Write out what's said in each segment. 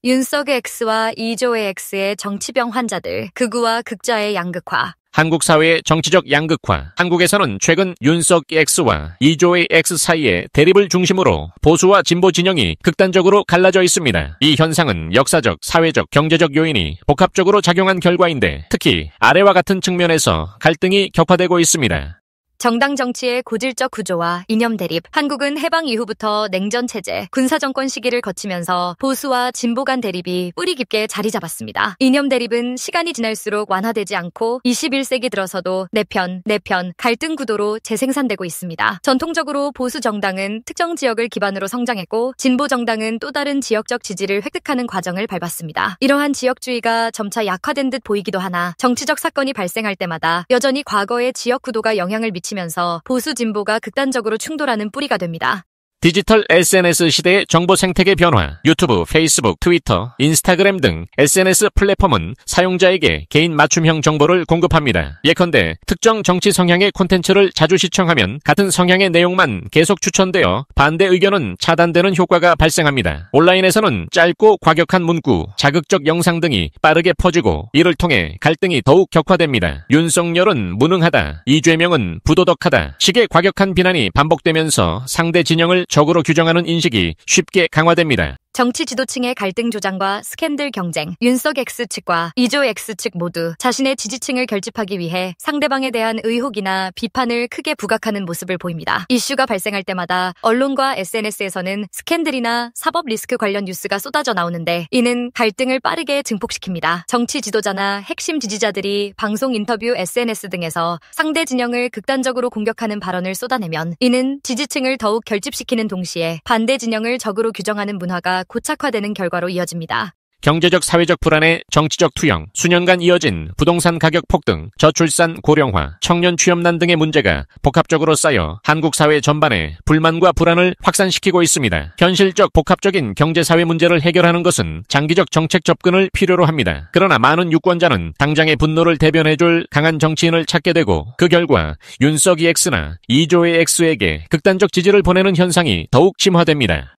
윤석의 X와 이조의 X의 정치병 환자들, 극우와 극좌의 양극화. 한국 사회의 정치적 양극화. 한국에서는 최근 윤석 X와 이조의 X 사이의 대립을 중심으로 보수와 진보 진영이 극단적으로 갈라져 있습니다. 이 현상은 역사적, 사회적, 경제적 요인이 복합적으로 작용한 결과인데 특히 아래와 같은 측면에서 갈등이 격화되고 있습니다. 정당 정치의 고질적 구조와 이념 대립. 한국은 해방 이후부터 냉전 체제, 군사정권 시기를 거치면서 보수와 진보 간 대립이 뿌리 깊게 자리 잡았습니다. 이념 대립은 시간이 지날수록 완화되지 않고 21세기 들어서도 내 편, 갈등 구도로 재생산되고 있습니다. 전통적으로 보수 정당은 특정 지역을 기반으로 성장했고 진보 정당은 또 다른 지역적 지지를 획득하는 과정을 밟았습니다. 이러한 지역주의가 점차 약화된 듯 보이기도 하나 정치적 사건이 발생할 때마다 여전히 과거의 지역 구도가 영향을 미치면서 보수 진보가 극단적으로 충돌하는 뿌리가 됩니다. 디지털 SNS 시대의 정보 생태계 변화, 유튜브, 페이스북, 트위터, 인스타그램 등 SNS 플랫폼은 사용자에게 개인 맞춤형 정보를 공급합니다. 예컨대 특정 정치 성향의 콘텐츠를 자주 시청하면 같은 성향의 내용만 계속 추천되어 반대 의견은 차단되는 효과가 발생합니다. 온라인에서는 짧고 과격한 문구, 자극적 영상 등이 빠르게 퍼지고 이를 통해 갈등이 더욱 격화됩니다. 윤석열은 무능하다, 이재명은 부도덕하다, 식의 과격한 비난이 반복되면서 상대 진영을 적으로 규정하는 인식이 쉽게 강화됩니다. 정치 지도층의 갈등 조장과 스캔들 경쟁. 윤석 X 측과 이조 X 측 모두 자신의 지지층을 결집하기 위해 상대방에 대한 의혹이나 비판을 크게 부각하는 모습을 보입니다. 이슈가 발생할 때마다 언론과 SNS에서는 스캔들이나 사법 리스크 관련 뉴스가 쏟아져 나오는데 이는 갈등을 빠르게 증폭시킵니다. 정치 지도자나 핵심 지지자들이 방송 인터뷰, SNS 등에서 상대 진영을 극단적으로 공격하는 발언을 쏟아내면 이는 지지층을 더욱 결집시키는 동시에 반대 진영을 적으로 규정하는 문화가 고착화되는 결과로 이어집니다. 경제적 사회적 불안에 정치적 투영, 수년간 이어진 부동산 가격 폭등, 저출산 고령화, 청년 취업난 등의 문제가 복합적으로 쌓여 한국 사회 전반에 불만과 불안을 확산시키고 있습니다. 현실적 복합적인 경제사회 문제를 해결하는 것은 장기적 정책 접근을 필요로 합니다. 그러나 많은 유권자는 당장의 분노를 대변해줄 강한 정치인을 찾게 되고 그 결과 윤석이 X나 이조의 X에게 극단적 지지를 보내는 현상이 더욱 심화됩니다.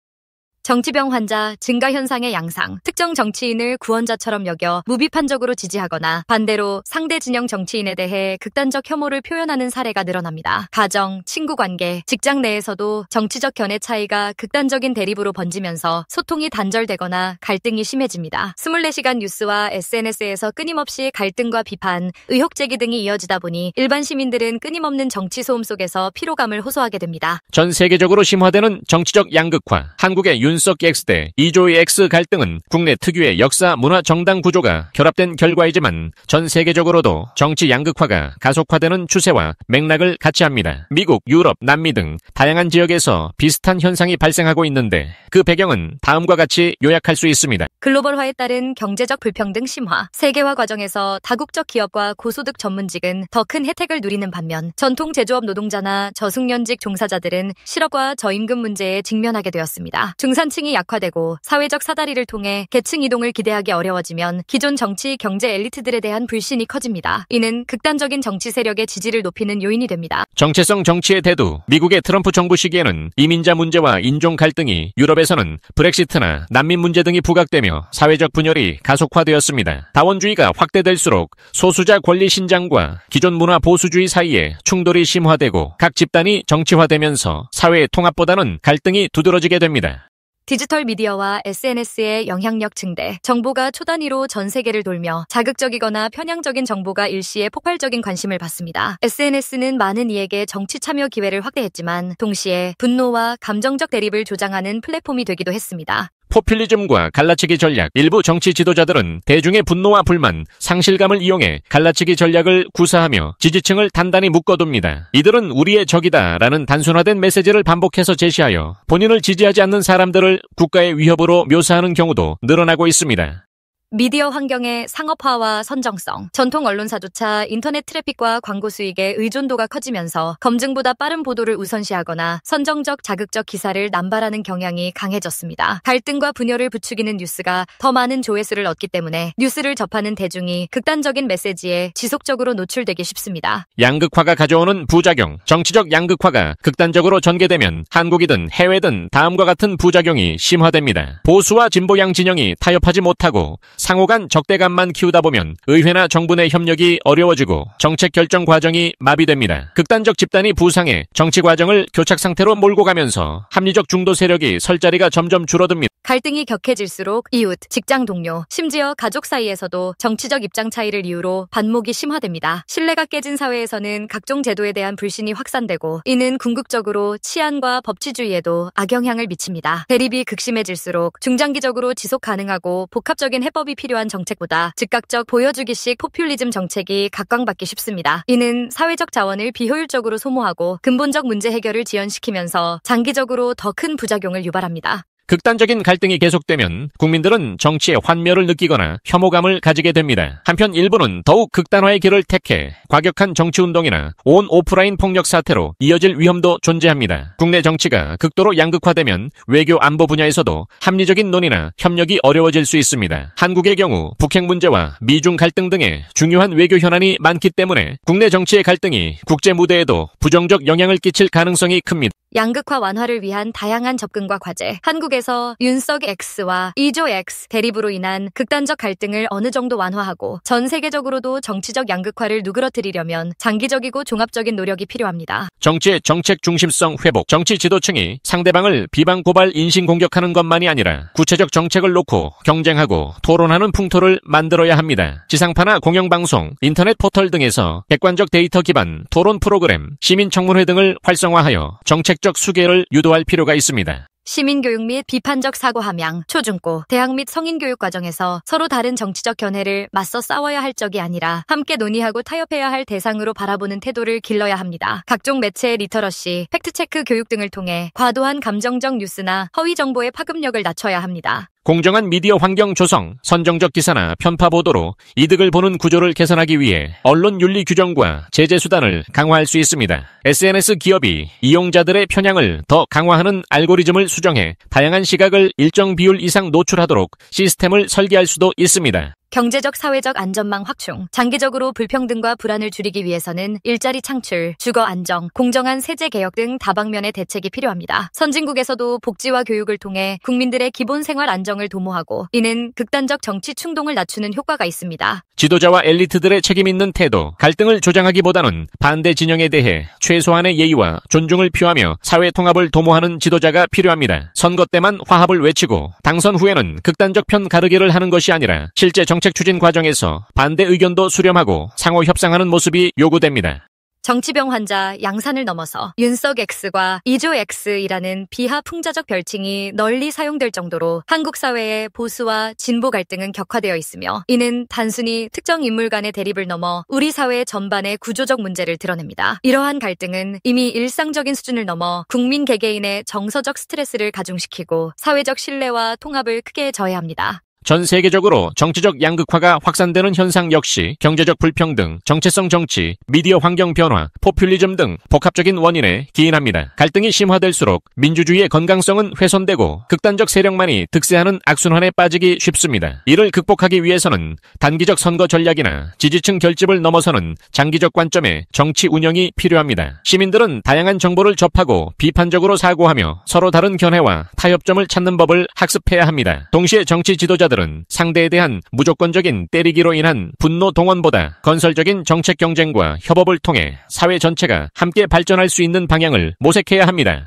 정치병 환자 증가 현상의 양상. 특정 정치인을 구원자처럼 여겨 무비판적으로 지지하거나 반대로 상대 진영 정치인에 대해 극단적 혐오를 표현하는 사례가 늘어납니다. 가정, 친구 관계, 직장 내에서도 정치적 견해 차이가 극단적인 대립으로 번지면서 소통이 단절되거나 갈등이 심해집니다. 24시간 뉴스와 SNS에서 끊임없이 갈등과 비판, 의혹 제기 등이 이어지다 보니 일반 시민들은 끊임없는 정치 소음 속에서 피로감을 호소하게 됩니다. 전 세계적으로 심화되는 정치적 양극화. 한국의 윤석 X 대 이조의 X 갈등은 국내 특유의 역사, 문화, 정당 구조가 결합된 결과이지만 전 세계적으로도 정치 양극화가 가속화되는 추세와 맥락을 같이 합니다. 미국, 유럽, 남미 등 다양한 지역에서 비슷한 현상이 발생하고 있는데 그 배경은 다음과 같이 요약할 수 있습니다. 글로벌화에 따른 경제적 불평등 심화. 세계화 과정에서 다국적 기업과 고소득 전문직은 더 큰 혜택을 누리는 반면 전통 제조업 노동자나 저숙련직 종사자들은 실업과 저임금 문제에 직면하게 되었습니다. 중산층이 약화되고 사회적 사다리를 통해 계층 이동을 기대하기 어려워지면 기존 정치, 경제 엘리트들에 대한 불신이 커집니다. 이는 극단적인 정치 세력의 지지를 높이는 요인이 됩니다. 정체성 정치의 대두. 미국의 트럼프 정부 시기에는 이민자 문제와 인종 갈등이, 유럽에서는 브렉시트나 난민 문제 등이 부각되며 사회적 분열이 가속화되었습니다. 다원주의가 확대될수록 소수자 권리 신장과 기존 문화 보수주의 사이에 충돌이 심화되고 각 집단이 정치화되면서 사회의 통합보다는 갈등이 두드러지게 됩니다. 디지털 미디어와 SNS의 영향력 증대. 정보가 초단위로 전 세계를 돌며 자극적이거나 편향적인 정보가 일시에 폭발적인 관심을 받습니다. SNS는 많은 이에게 정치 참여 기회를 확대했지만 동시에 분노와 감정적 대립을 조장하는 플랫폼이 되기도 했습니다. 포퓰리즘과 갈라치기 전략. 일부 정치 지도자들은 대중의 분노와 불만, 상실감을 이용해 갈라치기 전략을 구사하며 지지층을 단단히 묶어둡니다. 이들은 우리의 적이다라는 단순화된 메시지를 반복해서 제시하여 본인을 지지하지 않는 사람들을 국가의 위협으로 묘사하는 경우도 늘어나고 있습니다. 미디어 환경의 상업화와 선정성, 전통 언론사조차 인터넷 트래픽과 광고 수익의 의존도가 커지면서 검증보다 빠른 보도를 우선시하거나 선정적 자극적 기사를 남발하는 경향이 강해졌습니다. 갈등과 분열을 부추기는 뉴스가 더 많은 조회수를 얻기 때문에 뉴스를 접하는 대중이 극단적인 메시지에 지속적으로 노출되기 쉽습니다. 양극화가 가져오는 부작용, 정치적 양극화가 극단적으로 전개되면 한국이든 해외든 다음과 같은 부작용이 심화됩니다. 보수와 진보 양 진영이 타협하지 못하고 상호 간 적대감만 키우다 보면 의회나 정부 내 협력이 어려워지고 정책 결정 과정이 마비됩니다. 극단적 집단이 부상해 정치 과정을 교착 상태로 몰고 가면서 합리적 중도 세력이 설 자리가 점점 줄어듭니다. 갈등이 격해질수록 이웃, 직장 동료, 심지어 가족 사이에서도 정치적 입장 차이를 이유로 반목이 심화됩니다. 신뢰가 깨진 사회에서는 각종 제도에 대한 불신이 확산되고 이는 궁극적으로 치안과 법치주의에도 악영향을 미칩니다. 대립이 극심해질수록 중장기적으로 지속 가능하고 복합적인 해법이 필요한 정책보다 즉각적 보여주기식 포퓰리즘 정책이 각광받기 쉽습니다. 이는 사회적 자원을 비효율적으로 소모하고 근본적 문제 해결을 지연시키면서 장기적으로 더 큰 부작용을 유발합니다. 극단적인 갈등이 계속되면 국민들은 정치의 환멸을 느끼거나 혐오감을 가지게 됩니다. 한편 일부는 더욱 극단화의 길을 택해 과격한 정치운동이나 온 오프라인 폭력 사태로 이어질 위험도 존재합니다. 국내 정치가 극도로 양극화되면 외교 안보 분야에서도 합리적인 논의나 협력이 어려워질 수 있습니다. 한국의 경우 북핵 문제와 미중 갈등 등의 중요한 외교 현안이 많기 때문에 국내 정치의 갈등이 국제 무대에도 부정적 영향을 끼칠 가능성이 큽니다. 양극화 완화를 위한 다양한 접근과 과제, 한국에서 윤석 X와 이조 X 대립으로 인한 극단적 갈등을 어느 정도 완화하고 전 세계적으로도 정치적 양극화를 누그러뜨리려면 장기적이고 종합적인 노력이 필요합니다. 정치의 정책 중심성 회복, 정치 지도층이 상대방을 비방 고발 인신 공격하는 것만이 아니라 구체적 정책을 놓고 경쟁하고 토론하는 풍토를 만들어야 합니다. 지상파나 공영방송, 인터넷 포털 등에서 객관적 데이터 기반 토론 프로그램, 시민청문회 등을 활성화하여 정책적 수계를 유도할 필요가 있습니다. 시민교육 및 비판적 사고 함양, 초중고, 대학 및 성인교육 과정에서 서로 다른 정치적 견해를 맞서 싸워야 할 적이 아니라 함께 논의하고 타협해야 할 대상으로 바라보는 태도를 길러야 합니다. 각종 매체의 리터러시, 팩트체크 교육 등을 통해 과도한 감정적 뉴스나 허위 정보의 파급력을 낮춰야 합니다. 공정한 미디어 환경 조성, 선정적 기사나 편파 보도로 이득을 보는 구조를 개선하기 위해 언론 윤리 규정과 제재 수단을 강화할 수 있습니다. SNS 기업이 이용자들의 편향을 더 강화하는 알고리즘을 수정해 다양한 시각을 일정 비율 이상 노출하도록 시스템을 설계할 수도 있습니다. 경제적 사회적 안전망 확충, 장기적으로 불평등과 불안을 줄이기 위해서는 일자리 창출, 주거 안정, 공정한 세제 개혁 등 다방면의 대책이 필요합니다. 선진국에서도 복지와 교육을 통해 국민들의 기본 생활 안정을 도모하고 이는 극단적 정치 충동을 낮추는 효과가 있습니다. 지도자와 엘리트들의 책임 있는 태도, 갈등을 조장하기보다는 반대 진영에 대해 최소한의 예의와 존중을 표하며 사회 통합을 도모하는 지도자가 필요합니다. 선거 때만 화합을 외치고 당선 후에는 극단적 편 가르기를 하는 것이 아니라 실제 정책 추진 과정에서 반대 의견도 수렴하고 상호 협상하는 모습이 요구됩니다. 정치병 환자 양산을 넘어서 윤석 X과 이조 X이라는 비하 풍자적 별칭이 널리 사용될 정도로 한국 사회의 보수와 진보 갈등은 격화되어 있으며 이는 단순히 특정 인물 간의 대립을 넘어 우리 사회 전반의 구조적 문제를 드러냅니다. 이러한 갈등은 이미 일상적인 수준을 넘어 국민 개개인의 정서적 스트레스를 가중시키고 사회적 신뢰와 통합을 크게 저해합니다. 전 세계적으로 정치적 양극화가 확산되는 현상 역시 경제적 불평등, 정체성 정치, 미디어 환경 변화, 포퓰리즘 등 복합적인 원인에 기인합니다. 갈등이 심화될수록 민주주의의 건강성은 훼손되고 극단적 세력만이 득세하는 악순환에 빠지기 쉽습니다. 이를 극복하기 위해서는 단기적 선거 전략이나 지지층 결집을 넘어서는 장기적 관점의 정치 운영이 필요합니다. 시민들은 다양한 정보를 접하고 비판적으로 사고하며 서로 다른 견해와 타협점을 찾는 법을 학습해야 합니다. 동시에 정치 지도자들 상대에 대한 무조건적인 때리기로 인한 분노 동원보다 건설적인 정책 경쟁과 협업을 통해 사회 전체가 함께 발전할 수 있는 방향을 모색해야 합니다.